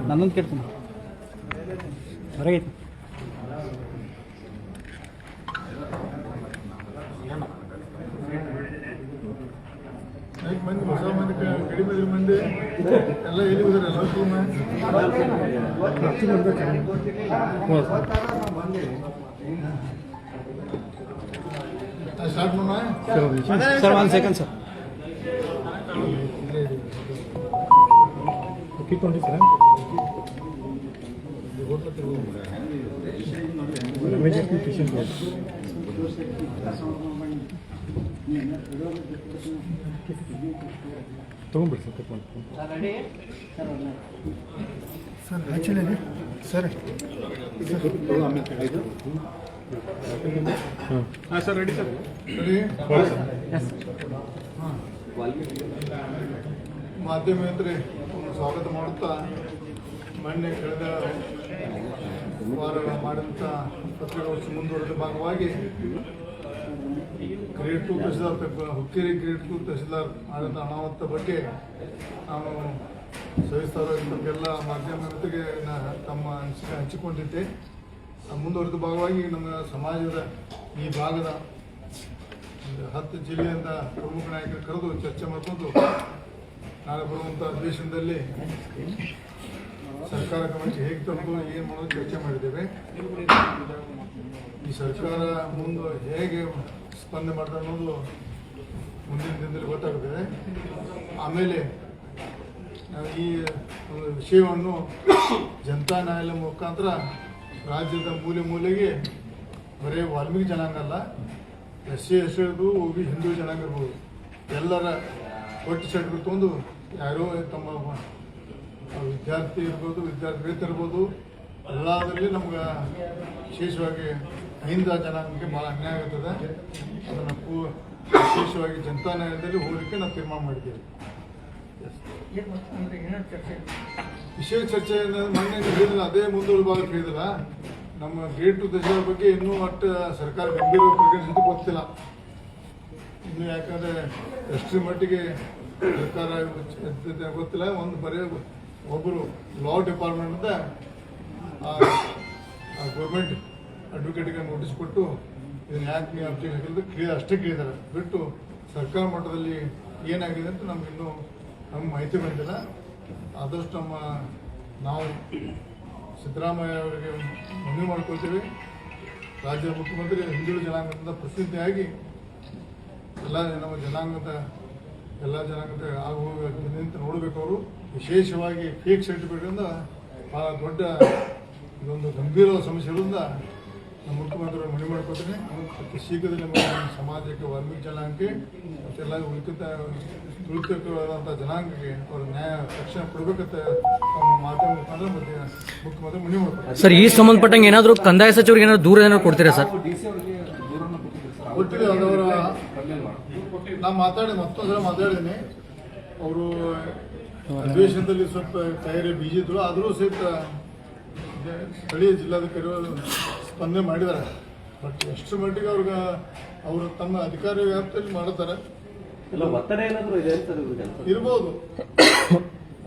ನನ್ನೊಂದು ಕೇಳ್ತೀನಿ ಹೊರಗೆ ಮಂದಿ ಹೊಸ ಮಂದಿ ಕಡಿಮೆ ಮಂದಿ ಎಲ್ಲ ಎಲ್ಲಿ ಹೋದ್ರೆ ಸ್ಟಾರ್ಟ್ ಮಾಡೋಣ ಸರ್ 1 ಸೆಕೆಂಡ್ ಸರ್ ತಗೊಂಡ್ಬಿಡಿ ಸರ್ ಆ್ಯಕ್ಚುಲಿ ಸರ್ ಹಾಂ ಸರ್ ರೆಡಿ ಸರ್ ರೆಡಿ ಹಾಂ ಮಾಧ್ಯಮ ಅಂದರೆ ಸ್ವಾಗತ ಮಾಡುತ್ತಾ ಮೊನ್ನೆ ಕಳೆದ ವಾರ ಮಾಡಿದಂಥ ಪತ್ರಿಕಾಗೋಷ್ಠಿ ಮುಂದುವರೆದ ಭಾಗವಾಗಿ ಗ್ರೇಡ್ 2 ತಹಸೀಲ್ದಾರ್ ಹುಕ್ಕೇರಿ ಗ್ರೇಡ್ 2 ತಹಸೀಲ್ದಾರ್ ಆದಂಥ ಅನಾಹುತ ಬಗ್ಗೆ ನಾನು ಸವಿಸ್ತಾರವಾಗಿ ತಮಗೆಲ್ಲ ಮಾಧ್ಯಮ ಜೊತೆಗೆ ತಮ್ಮ ಅನಿಸಿಕೆ ಹಂಚಿಕೊಂಡಿದ್ದೆ. ಮುಂದುವರೆದ ಭಾಗವಾಗಿ ನಮ್ಮ ಸಮಾಜದ ಈ ಭಾಗದ 10 ಜಿಲ್ಲೆಯಿಂದ ಪ್ರಮುಖ ನಾಯಕರು ಕರೆದು ಚರ್ಚೆ ಮಾಡಿಕೊಂಡು ನಾಳೆ ಬರುವಂಥ ಅಧಿವೇಶನದಲ್ಲಿ ಸರ್ಕಾರ ಗಮನಕ್ಕೆ ಹೇಗೆ ತಂದು ಏನು ಮಾಡೋದು ಚರ್ಚೆ ಮಾಡಿದ್ದೇವೆ. ಈ ಸರ್ಕಾರ ಮುಂದೆ ಹೇಗೆ ಸ್ಪಂದನೆ ಮಾಡ್ತಾರೆ ಅನ್ನೋದು ಮುಂದಿನ ದಿನದಲ್ಲಿ ಗೊತ್ತಾಗುತ್ತದೆ. ಆಮೇಲೆ ನಾವು ಈ ಒಂದು ವಿಷಯವನ್ನು ಜನತಾ ನ್ಯಾಯಾಲಯ ಮುಖಾಂತರ ರಾಜ್ಯದ ಮೂಲೆ ಮೂಲೆಗೆ ಬರೀ ವಾಲ್ಮೀಕಿ ಜನಾಂಗ ಅಲ್ಲ, SC ST ಇರ್ಬೋದು, OB ಹಿಂದೂ ಜನಾಂಗ ಇರ್ಬೋದು, ಎಲ್ಲರ ಒಟ್ಟು ಸೆಟ್ಗಳು ತಂದು ಯಾರೋ ತಮ್ಮ ವಿದ್ಯಾರ್ಥಿ ಇರ್ಬೋದು, ವಿದ್ಯಾರ್ಥಿಗಳಿರ್ಬೋದು, ಎಲ್ಲದರಲ್ಲಿ ನಮ್ಗೆ ವಿಶೇಷವಾಗಿ ಹಿಂದ ಜನಾಂಗಕ್ಕೆ ಭಾಳ ಅನ್ಯಾಯ ಆಗ್ತದೆ. ಅದನ್ನು ವಿಶೇಷವಾಗಿ ಜನತಾ ನ್ಯಾಯಾಲಯದಲ್ಲಿ ಹೋಗಲಿಕ್ಕೆ ನಾವು ತೀರ್ಮಾನ ಮಾಡಿದ್ದೇವೆ. ವಿಶೇಷ ಚರ್ಚೆ ಮೊನ್ನೆ ಹೇಳಿದ್ರೆ ಅದೇ ಮುಂದುವರೆದ ಭಾಗ ಹೇಳಿದಿಲ್ಲ. ನಮ್ಮ ಗ್ರೇಡ್ 2 ತಹಸೀಲ್ದಾರ್ ಬಗ್ಗೆ ಇನ್ನೂ ಒಟ್ಟು ಸರ್ಕಾರ ಗಂಭೀರ ಪರಿಗಣಿಸಿದ್ದು ಗೊತ್ತಿಲ್ಲ ಇನ್ನು. ಯಾಕಂದರೆ ಎಷ್ಟರ ಮಟ್ಟಿಗೆ ಸರ್ಕಾರ ಗೊತ್ತಿಲ್ಲ. ಒಂದು ಬರೀ ಒಬ್ಬರು ಲಾ ಡಿಪಾರ್ಟ್ಮೆಂಟಿಂದ ಗೌರ್ಮೆಂಟ್ ಅಡ್ವೊಕೇಟ್ಗೆ ನೋಟಿಸ್ ಕೊಟ್ಟು ಇದನ್ನು ಯಾಕೆ ನೀವು ಅಬ್ಜೆಕ್ಷನ್ ಹಾಕಿರೋದು ಅಷ್ಟೇ ಕೇಳಿದ್ದಾರೆ ಬಿಟ್ಟು ಸರ್ಕಾರ ಮಟ್ಟದಲ್ಲಿ ಏನಾಗಿದೆ ಅಂತ ನಮಗಿನ್ನೂ ನಮ್ಗೆ ಮಾಹಿತಿ ಬಂದಿಲ್ಲ. ಆದಷ್ಟು ನಾವು ಸಿದ್ದರಾಮಯ್ಯ ಅವರಿಗೆ ಮನವಿ ಮಾಡ್ಕೊಳ್ತೀವಿ. ರಾಜ್ಯದ ಮುಖ್ಯಮಂತ್ರಿ ಹಿಂದುಳಿದ ಜನಾಂಗದಿಂದ ಪ್ರಸಿದ್ಧಿಯಾಗಿ ನಮ್ಮ ಜನಾಂಗದ ಎಲ್ಲ ಜನಾಂಗದ ಆಗುವ ನಿಂತು ನೋಡಬೇಕು. ಅವರು ವಿಶೇಷವಾಗಿ ಫೇಕ್ ಸರ್ಟಿಫಿಕೇಟಿಂದ ಭಾಳ ದೊಡ್ಡ ಇದೊಂದು ಗಂಭೀರವಾದ ಸಮಸ್ಯೆ ಇರೋದ್ರಿಂದ ನಮ್ಮ ಮುಖ್ಯಮಂತ್ರಿಗಳು ಮನವಿ ಮಾಡ್ಕೊತೀನಿ. ಮತ್ತು ಶೀಘ್ರದಲ್ಲಿ ನಮ್ಮ ಸಮಾಜಕ್ಕೆ ವಾಲ್ಮೀಕಿ ಜನಾಂಗಕ್ಕೆ ಮತ್ತೆಲ್ಲ ತುಳಿತವಾದಂಥ ಜನಾಂಗಕ್ಕೆ ಅವರ ನ್ಯಾಯ ರಕ್ಷಣೆ ಕೊಡಬೇಕಂತ ನಮ್ಮ ಮಾಧ್ಯಮ ಮುಖಾಂತರ ಮತ್ತೆ ಮುಖ್ಯಮಂತ್ರಿ ಮನವಿ ಮಾಡ್ತಾರೆ. ಸರ್, ಈ ಸಂಬಂಧಪಟ್ಟಂಗೆ ಏನಾದರೂ ಕಂದಾಯ ಸಚಿವರಿಗೆ ಏನಾದರೂ ದೂರ ಏನಾದ್ರು ಕೊಡ್ತೀರಾ ಸರ್? ಕೊಟ್ಟಿದೆ. ಅದವರ ನಾನು ಮತ್ತೊಂದ್ಸಲ ಮಾತಾಡಿದ್ದೀನಿ. ಅವರು ಅಧಿವೇಶನದಲ್ಲಿ ಸ್ವಲ್ಪ ತಯಾರಿ ಬಿಜಿ ಇದ್ರು, ಆದರೂ ಸಹಿತ ಸ್ಥಳೀಯ ಜಿಲ್ಲಾಧಿಕಾರಿಗಳು ಸ್ಪಂದನೆ ಮಾಡಿದ್ದಾರೆ. ಬಟ್ ಎಷ್ಟು ಮಟ್ಟಿಗೆ ಅವರು ತಮ್ಮ ಅಧಿಕಾರ ವ್ಯಾಪ್ತಿಯಲ್ಲಿ ಮಾಡುತ್ತಾರೆ ಇರ್ಬೋದು,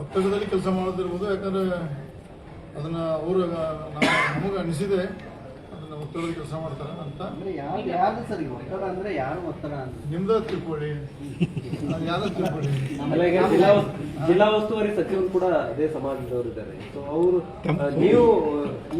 ಒತ್ತಡದಲ್ಲಿ ಕೆಲಸ ಮಾಡೋದಿರ್ಬೋದು. ಯಾಕಂದ್ರೆ ಅದನ್ನ ಅವರು ನಮಗೆ ಅನಿಸಿದೆ ಅದನ್ನ ಒತ್ತಡದಲ್ಲಿ ಕೆಲಸ ಮಾಡ್ತಾರೆ ಅಂತ. ನಿಮ್ದ ತಿಳ್ಕೊಳ್ಳಿ, ಯಾರು ತಿಳ್ಕೊಳ್ಳಿ. ಜಿಲ್ಲಾ ಉಸ್ತುವಾರಿ ಸಚಿವರು ಕೂಡ ಅದೇ ಸಮಾಜದವರು ಇದ್ದಾರೆ. ಸೊ ಅವರು ನೀವು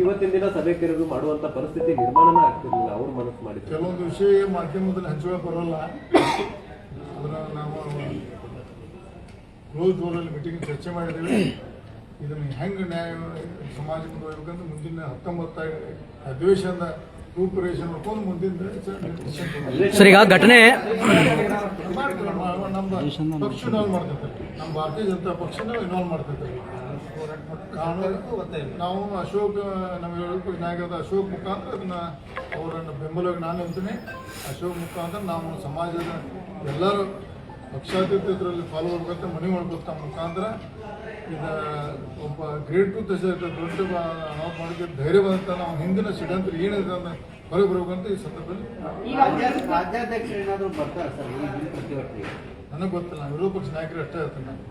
ಇವತ್ತಿನ ದಿನ ಸಭೆ ಕರೆದು ಮಾಡುವಂತ ಪರಿಸ್ಥಿತಿ ನಿರ್ಮಾಣನ ಆಗ್ತಿರ್ಲಿಲ್ಲ. ಅವ್ರು ಮನಸ್ಸು ಮಾಡಿದ್ರು. ಕೆಲವೊಂದು ವಿಷಯ ಮಾಧ್ಯಮದಲ್ಲಿ ಹಂಚುವಾಗ ಬರೋಲ್ಲ. ಅದನ್ನ ನಾವು ಕ್ಲೋಸ್ ಡೋರಲ್ಲಿ ಮೀಟಿಂಗ್ ಚರ್ಚೆ ಮಾಡಿದ್ದೇವೆ. ಇದನ್ನು ಹೆಂಗೆ ನ್ಯಾಯ ಸಮಾಜ ಮುಂದೆ ಹೋಗ್ಬೇಕಂತ ಮುಂದಿನ 19 ಅಧಿವೇಶನದ ರೂಪುರೇಷೆ ನೋಡ್ಕೊಂಡು ಮುಂದಿನ ಸರ್, ಈಗ ಘಟನೆ ನಮ್ಮ ಪಕ್ಷ ಇನ್ವಾಲ್ವ್ ಮಾಡ್ತಿರ್ತಾರೆ, ನಮ್ಮ ಭಾರತೀಯ ಜನತಾ ಪಕ್ಷನ ಇನ್ವಾಲ್ವ್ ಮಾಡ್ತಿರ್ತಾರೆ. ನಾವು ಅಶೋಕ್ ನಮ್ಮ ನಾಯಕರಾದ ಅಶೋಕ್ ಮುಖಾಂತರ ಅದನ್ನ ಅವರನ್ನು ಬೆಂಬಲವಾಗಿ ನಾನು ಅಂತೀನಿ. ಅಶೋಕ್ ಮುಖಾಂತರ ನಾವು ಸಮಾಜದ ಎಲ್ಲರೂ ಪಕ್ಷಾತೀತ ಇದರಲ್ಲಿ ಪಾಲ್ಗೊಳ್ಬೇಕಂತ ಮನವಿ ಮಾಡ್ಬೇಕು. ತಮ್ಮ ಮುಖಾಂತರ ಈಗ ಒಬ್ಬ ಗ್ರೇಡ್ 2 ದಶ ದೊಡ್ಡ ಅನಾಹುತ ಮಾಡೋಕ್ಕೆ ಧೈರ್ಯ ಬಂದಂತ ನಾವು ಹಿಂದಿನ ಷಡ್ಯಂತ್ರ ಏನಿದೆ ಅಂತ ಹೊರಗೆ ಬರ್ಬೇಕಂತ ಈ ಸಂದರ್ಭದಲ್ಲಿ ರಾಜ್ಯಾಧ್ಯಕ್ಷರು ಏನಾದರೂ ಬರ್ತಾರೆ ಸರ್ ಈ ಪ್ರತಿಭಟನೆಗೆ? ನನಗೆ ಗೊತ್ತಿಲ್ಲ. ವಿರೋಧ ಪಕ್ಷ ನಾಯಕರು ಅಷ್ಟೇ ಇರ್ತೀನಿ ನಾನು.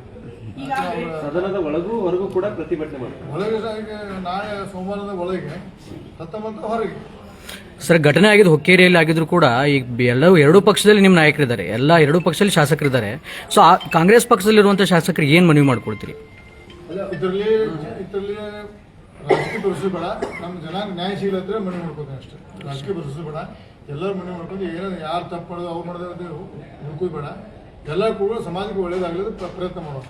ಸದನದ ಒಳಗೂ ಹೊರಗೂ ಕೂಡ ಪ್ರತಿಭಟನೆ ಮಾಡ್ತಾರೆ. ಒಳಗೆ ಈಗ ನಾಳೆ ಸೋಮವಾರದ ಒಳಗೆ 19 ಹೊರಗೆ. ಸರ್, ಘಟನೆ ಆಗಿದ್ದು ಹುಕ್ಕೇರಿಯಲ್ಲಿ ಆಗಿದ್ರು ಕೂಡ ಈಗ ಎಲ್ಲರೂ ಎರಡೂ ಪಕ್ಷದಲ್ಲಿ ನಿಮ್ಮ ನಾಯಕರಿದ್ದಾರೆ, ಎಲ್ಲ ಎರಡೂ ಪಕ್ಷದಲ್ಲಿ ಶಾಸಕರಿದ್ದಾರೆ. ಸೊ ಆ ಕಾಂಗ್ರೆಸ್ ಪಕ್ಷದಲ್ಲಿರುವಂಥ ಶಾಸಕರಿಗೆ ಏನು ಮನವಿ ಮಾಡ್ಕೊಳ್ತೀರಿ? ಇದರಲ್ಲಿ ರಾಜಕೀಯ ಭರವಸೆ ಬೇಡ, ನಮ್ಮ ಜನಾಂಗ ನ್ಯಾಯ ಸಿಗಲತ್ರ ಮನವಿ ಮಾಡ್ಕೋತೀನಿ ಅಷ್ಟೇ. ರಾಜಕೀಯ ಭರವಸೆ ಬೇಡ, ಎಲ್ಲರೂ ಮನವಿ ಮಾಡ್ಕೊಂಡು ಏನಾದ್ರು ಯಾರು ತಪ್ಪು ಮಾಡೋದು ಅವ್ರು ಮಾಡೋದು ಹುಡುಕೋದು ಬೇಡ. ಎಲ್ಲ ಕೂಡ ಸಮಾಜಕ್ಕೆ ಒಳ್ಳೇದಾಗಲಿದ್ದು ಪ್ರಯತ್ನ ಮಾಡೋದು.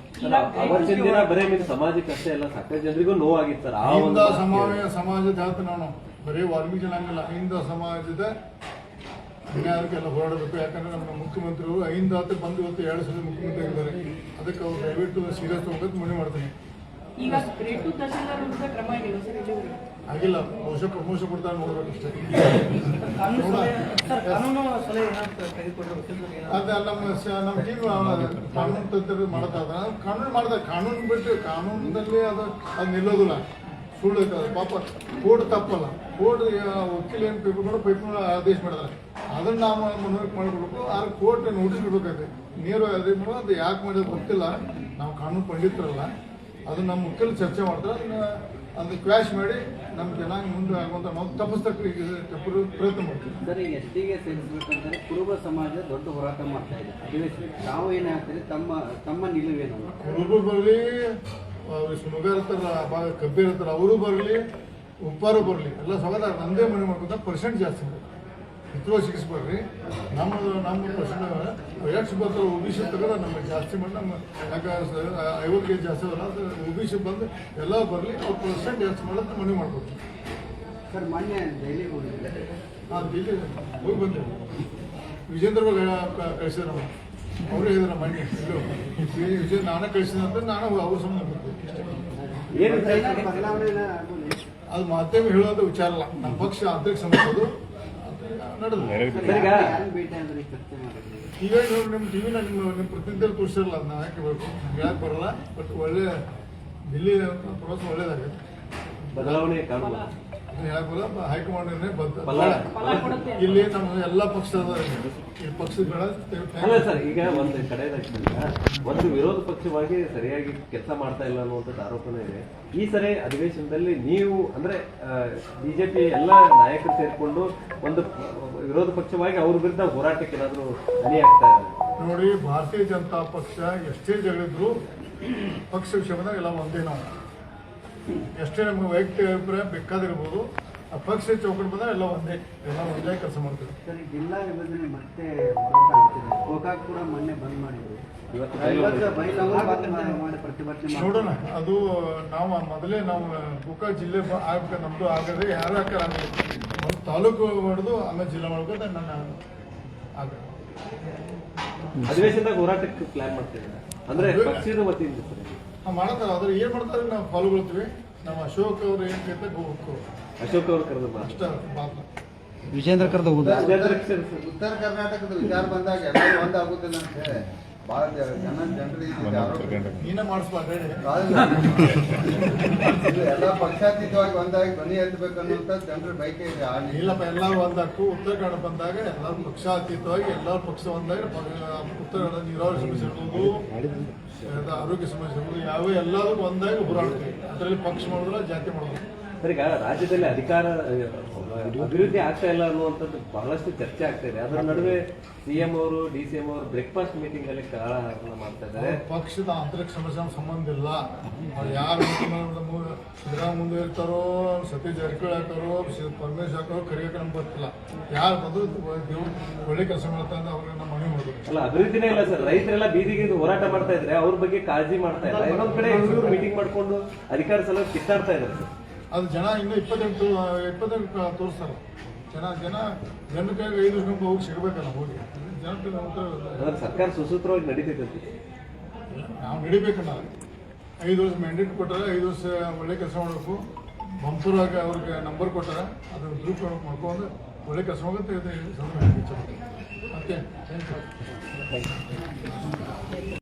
ಅವತ್ತಿನ ದಿನ ಬರೀ ನಿಮ್ಮ ಸಮಾಜಕ್ಕೆ ಅಷ್ಟೇ ಅಲ್ಲ, ಸಾಕಷ್ಟು ಜನರಿಗೂ ನೋವಾಗಿತ್ತು ಸರ್. ಆ ಅಹಿಂದ ಒಂದು ಸಮಾಜದ ಹೇಳ್ತೀನಿ ನಾನು, ಬರೀ ವಾಲ್ಮೀಕಿ ಜನಾಂಗಲ್ಲ, ಅಹಿಂದ ಸಮಾಜದ ಅನ್ಯಾಯಕ್ಕೆಲ್ಲ ಹೋರಾಡಬೇಕು. ಯಾಕಂದ್ರೆ ನಮ್ಮ ಮುಖ್ಯಮಂತ್ರಿಗಳು ಅಹಿಂದ ಹತ್ರ ಬಂದು ಇವತ್ತು 2 ಸಲ ಮುಖ್ಯಮಂತ್ರಿ ಆಗಿದ್ದಾರೆ. ಅದಕ್ಕೆ ಅವ್ರು ದಯವಿಟ್ಟು ಸೀರಿಯಸ್ ತಗೋಬೇಕು ಮನವಿ ಮಾಡ್ತೀನಿ. ಈಗ ಗ್ರೇಡ್ 2 ತಹಶೀಲ್ದಾರ್ ವಿರುದ್ಧ ಕ್ರಮ ಏನಿಲ್ಲ ಸರ್? ಇದುವರೆಗೆ ಆಗಿಲ್ಲ, ಬಹುಶಃ ಪ್ರಮೋಷನ್ ಕೊಡ್ತಾರೆ ನೋಡ್ಬೇಕಷ್ಟೇ. ಅದೇ ನಮ್ಮ ಟೀಮ್ ಕಾನೂನು ತಜ್ಞರು ಮಾಡ್ತಾ ಕಾನೂನು ಬಿಟ್ಟು ಕಾನೂನಲ್ಲಿ ಅದು ನಿಲ್ಲೋದಿಲ್ಲ, ಸುಳ್ಳು ಐತದ. ಪಾಪ ಕೋರ್ಟ್ ತಪ್ಪಲ್ಲ, ಕೋರ್ಟ್ ವಕೀಲ ಏನು ಪೇಪರ್ ಆದೇಶ ಮಾಡಿದಾರೆ, ಅದನ್ನ ನಾವು ಮನವರಿಕೆ ಮಾಡಿಕೊಡ್ಬೇಕು. ಆದ್ರೆ ಕೋರ್ಟ್ ನೋಟಿಸ್ ಬಿಡ್ಬೇಕಾಯ್ತು, ನೇರವಾಗಿ ಅದೇ ಮಾಡೋದು. ಅದು ಯಾಕೆ ಮಾಡಿದ್ರೆ ಗೊತ್ತಿಲ್ಲ, ನಾವು ಕಾನೂನು ಪಂಡಿತರಲ್ಲ. ಅದು ನಮ್ಮ ಮುಖ್ಯರು ಚರ್ಚೆ ಮಾಡ್ತಾರೆ, ಅದನ್ನ ಕ್ವ್ಯಾಶ್ ಮಾಡಿ ನಮ್ಮ ಜನಾಂಗ ಮುಂದೆ ಆಗುವಂತ ನಾವು ತಪ್ಪಿಸ್ತಕ್ಕೆ ಪ್ರಯತ್ನ ಮಾಡ್ತೀವಿ. ಸರ್, ಈಗ ಎಸ್ಟಿಗೆ ಸೇರಿಸಬೇಕಂದ್ರೆ ಕುರುಬ ಸಮಾಜ ದೊಡ್ಡ ಹೋರಾಟ ಮಾಡ್ತಾ ಇದೆ ಅಧಿವೇಶನ. ತಾವು ಏನು ಹೇಳ್ತೀರಿ? ತಮ್ಮ ನಿಲುವೇನು? ಕುರುಬರು ಬರಲಿ, ಸುಮಗಾರ ಇರ್ತಾರ, ಕಬ್ಬೀರ್ ಇರ್ತಾರ, ಅವರು ಬರಲಿ, ಉಪ್ಪಾರು ಬರಲಿ, ಎಲ್ಲ ಸವಾದ ನಂದೇ ಮನೆ ಮಾಡ್ಕೊಂತ ಪರ್ಸೆಂಟ್ ಜಾಸ್ತಿ ಮಾಡಿ ಹಿತವ ಸಿಗಿಸ್ಬೇಡ್ರಿ. ನಮ್ಮ ಪರ್ಸೆಂಟ್ ಎಷ್ಟು ಬರ್ತಾರೆ OBC ತೆಗೆದ ನಮಗೆ ಜಾಸ್ತಿ ಮಾಡಿ, ನಮ್ಮ ಯಾಕೆ 50 ಜಾಸ್ತಿ ಅಲ್ಲ, ಅದು OBC ಬಂದು ಎಲ್ಲ ಬರಲಿ, ಅವ್ರು ಪರ್ಸೆಂಟ್ ಜಾಸ್ತಿ ಮಾಡೋದು ಮನವಿ ಮಾಡ್ಕೊಡ್ತೀವಿ. ಸರ್, ಮೊನ್ನೆ ದೆಹಲಿಗೆ ಹೋಗಿದ್ದೆ. ಹಾಂ, ದಿಲ್ಲಿ ಹೋಗಿ ಬಂದೆ. ವಿಜೇಂದ್ರ ಕಳಿಸಿದ್ರು ನಮ್ಮ, ಅವರೇ ಹೇಳಿದ್ರು ಮೊನ್ನೆ ವಿಜಯ ನಾನೇ ಕಳಿಸಿದ ಅಂತ ನಾನು ಅವ್ರ ಸಂಬಂಧ ಬರ್ತೀವಿ. ಏನು ಬದಲಾವಣೆ ಅದು ಮಾಧ್ಯಮ ಹೇಳೋದು ವಿಚಾರ ಅಲ್ಲ, ನಮ್ಮ ಪಕ್ಷ ಆಂತರಿಕ ಸಮಸ್ಯೆ ನಡೆದು ಯಾರು ಭೇಟಿ ಅಂದ್ರೆ ಚರ್ಚೆ ಮಾಡಿದ್ರಿ? ಈಗ ನೋಡಿ ನಿಮ್ಮ ಟಿವಿನ ನಿಮ್ಮ ಪ್ರತಿನಿಧಿಯಲ್ಲಿ ತೋರಿಸಿರಲ್ಲ, ಅದನ್ನ ಯಾಕೆ ಬೇಕು ಹೇಳಕ್ ಬರಲ್ಲ. ಬಟ್ ಒಳ್ಳೆ ದಿಲ್ಲಿ ಪ್ರವಾಸ ಒಳ್ಳೇದಾಗುತ್ತೆ, ಬದಲಾವಣೆ ಕಾಣುವ ಅದನ್ನ ಹೇಳಕ್ ಬರಲ್ಲ. ಹೈಕಮಾಂಡ್ ಫಲ ಕೊಡುತ್ತೆ. ಇಲ್ಲಿ ನಮ್ಮ ಎಲ್ಲ ಪಕ್ಷದ ಈ ಪಕ್ಷದ ಬೇಡ. ಅಲ್ಲ ಸರ್, ಈಗ ಒಂದು ಒಂದು ವಿರೋಧ ಪಕ್ಷವಾಗಿ ಸರಿಯಾಗಿ ಕೆಲಸ ಮಾಡ್ತಾ ಇಲ್ಲ ಅನ್ನುವಂಥದ್ದು ಆರೋಪನೇ ಇದೆ. ಈ ಸರಿ ಅಧಿವೇಶನದಲ್ಲಿ ನೀವು ಅಂದ್ರೆ ಬಿಜೆಪಿ ಎಲ್ಲ ನಾಯಕರು ಸೇರಿಕೊಂಡು ಒಂದು ವಿರೋಧ ಪಕ್ಷವಾಗಿ ಅವ್ರ ವಿರುದ್ಧ ಹೋರಾಟಕ್ಕೆ ಏನಾದರೂ ಧ್ವನಿ ಆಗ್ತಾ ಇದೆ? ನೋಡಿ, ಭಾರತೀಯ ಜನತಾ ಪಕ್ಷ ಎಷ್ಟೇ ಜಗಳಿದ್ರು ಪಕ್ಷ ವಿಷಯ ಬಂದಾಗ ಎಲ್ಲ ಒಂದೇ. ನಾವು ಎಷ್ಟೇ ನಮ್ಗೆ ವೈಯಕ್ತಿಕ ಅಭಿಪ್ರಾಯ ಬೇಕಾದಿರ್ಬೋದು, ಆ ಪಕ್ಷ ಚೌಕಟ್ಟು ಬಂದಾಗ ಎಲ್ಲ ಒಂದೇ ಕೆಲಸ ಮಾಡ್ತೀವಿ. ಸರ್, ಈ ಜಿಲ್ಲಾ ವಿಭಜನೆ ಮತ್ತೆ ಹೋರಾಟ ಆಗ್ತಿದೆ. ಗೋಕಾಕ್ ಕೂಡ ಮೊನ್ನೆ ಬಂದ್ ಮಾಡಿದ್ರು, ಇವತ್ತು ಮಾಡಿ ಪ್ರತಿಭಟನೆ ನೋಡೋಣ. ಅದು ನಾವು ಮೊದಲೇ ನಾವು ಗೋಕಾಕ್ ಜಿಲ್ಲೆ ಆಗ್ಬೇಕು, ನಮ್ದು ಆಗದೆ ಯಾರು ಹಾಕಲ್ಲ. ಒಂದು ತಾಲೂಕು ಹೊಡೆದು ಆಮೇಲೆ ಜಿಲ್ಲಾ ಮಾಡ್ಬೋದು. ನನ್ನ ಆಗ ಅಧಿವೇಶನದಾಗ ಹೋರಾಟಕ್ಕೆ ಪ್ಲಾನ್ ಮಾಡ್ತಿದ್ದಾರೆ ಅಂದ್ರೆ ಪಕ್ಷದ ವತಿಯಿಂದ ಮಾಡ್ತಾರೆ. ಆದ್ರೆ ಏನ್ ಮಾಡ್ತಾರೆ ನಾವು ಪಾಲ್ಗೊಳ್ತೀವಿ. ನಮ್ಮ ಅಶೋಕ್ ಅವ್ರು ಏನ್ ಕೇಳ್ತಾ ಹೋಗ್ಬೇಕು, ಅಶೋಕ್ ಅವರು ಕರೆದ ಅಷ್ಟ ಮಾತ್ರ. ವಿಜೇಂದ್ರ ಕರೆದ ಉತ್ತರ ಕರ್ನಾಟಕದ ವಿಚಾರ ಬಂದಾಗ ಎಲ್ಲರೂ ಒಂದಾಗುದಿಲ್ಲ ಅಂತ ಹೇಳಿ ಬಹಳ ಜನರಿಗೆ ನೀನೇ ಮಾಡಿಸ್ಬಾರ್ದು ಹೇಳಿ. ಎಲ್ಲ ಪಕ್ಷಾತೀತವಾಗಿ ಒಂದಾಗಿ ಧ್ವನಿ ಎತ್ತಬೇಕನ್ನುವಂತ ಜನರ ಬಯಕೆ ಇದೆ. ಇಲ್ಲಪ್ಪ, ಎಲ್ಲರೂ ಒಂದಾಕು. ಉತ್ತರ ಕನ್ನಡ ಬಂದಾಗ ಎಲ್ಲರೂ ಪಕ್ಷಾತೀತವಾಗಿ ಎಲ್ಲರೂ ಪಕ್ಷ ಒಂದಾಗ ಉತ್ತರ ಕನ್ನಡ ನೀರಾವರಿ ಸಮಸ್ಯೆ ಇರ್ಬೋದು, ಆರೋಗ್ಯ ಸಮಸ್ಯೆ ಇರ್ಬೋದು, ಯಾವ ಎಲ್ಲದಕ್ಕೂ ಒಂದಾಗಿ ಹೋರಾಡ್ತೀವಿ. ಅದರಲ್ಲಿ ಪಕ್ಷ ಮಾಡೋದಿಲ್ಲ, ಜಾತಿ ಮಾಡೋದಿಲ್ಲ. ಸರ್, ಈಗ ರಾಜ್ಯದಲ್ಲಿ ಅಧಿಕಾರ ಅಭಿವೃದ್ಧಿ ಆಗ್ತಾ ಇಲ್ಲ ಅನ್ನುವಂಥದ್ದು ಬಹಳಷ್ಟು ಚರ್ಚೆ ಆಗ್ತಾ ಇದೆ. ಅದರ ನಡುವೆ CM ಅವರು DCM ಅವರು ಬ್ರೇಕ್ಫಾಸ್ಟ್ ಮೀಟಿಂಗ್ ಅಲ್ಲಿ ಕಾಳಹರಣ ಮಾಡ್ತಾ ಇದ್ದಾರೆ. ಪಕ್ಷದ ಆಂತರಿಕ ಸಮಸ್ಯೆ ಸಂಬಂಧ ಇಲ್ಲ. ಅವ್ರು ಯಾರು ಸಿದ್ದರಾಮಯ್ಯ ಮುಂದೆ ಇರ್ತಾರೋ, ಸತೀಶ್ ಜಾರಕಿಹೊಳಿ ಹಾಕೋರು, ಪರಮೇಶ್ ಹಾಕೋರು ಕರೆಯೋಕೆ ನಮ್ಗೆ ಗೊತ್ತಿಲ್ಲ. ಯಾರು ಬಂದು ಒಳ್ಳೆ ಕೆಲಸ ಮಾಡ್ತಾರೆ ಅಂತ ಅವ್ರಿಗೆ ನಾವು ಮನವಿ ಮಾಡ್ಬೇಕು. ಅಲ್ಲ, ಅಭಿವೃದ್ಧಿನೇ ಇಲ್ಲ ಸರ್. ರೈತರೆಲ್ಲ ಬೀದಿಗೆ ಹೋರಾಟ ಮಾಡ್ತಾ ಇದ್ರೆ ಅವ್ರ ಬಗ್ಗೆ ಕಾಳಜಿ ಮಾಡ್ತಾ ಇಲ್ಲ. ಇನ್ನೊಂದ್ ಕಡೆ ಮೀಟಿಂಗ್ ಮಾಡ್ಕೊಂಡು ಅಧಿಕಾರ ಸಲ ಕಿತ್ತಾಡ್ತಾ ಇದ್ದಾರೆ ಸರ್. ಅದು ಜನ ಇನ್ನೂ 28 ತೋರಿಸ್ತಾರೆ. ಜನ ಕೈಗೆ 5 ವರ್ಷ ಹೋಗಿ ಸಿಗಬೇಕಲ್ಲ ಹೋಗಿ ಜನಕ್ಕೆ ಅಂದ್ರೆ ಸರ್ಕಾರ ಸುಸೂತ್ರವಾಗಿ ನಡೀತೈತೆ. ನಾವು ನಡಿಬೇಕಲ್ಲ. 5 ವರ್ಷ ಮ್ಯಾಂಡೇಟ್ ಕೊಟ್ಟಾರ, 5 ವರ್ಷ ಒಳ್ಳೆ ಕೆಲಸ ಮಾಡಬೇಕು. ಬಂಪೂರಾಗ ಅವ್ರಿಗೆ ನಂಬರ್ ಕೊಟ್ಟಾರ, ಅದನ್ನು ದುರುಪಯೋಗ ಮಾಡ್ಕೊಂಡು ಒಳ್ಳೆ ಕೆಲಸ ಹೋಗುತ್ತೆ. Okay, thank you.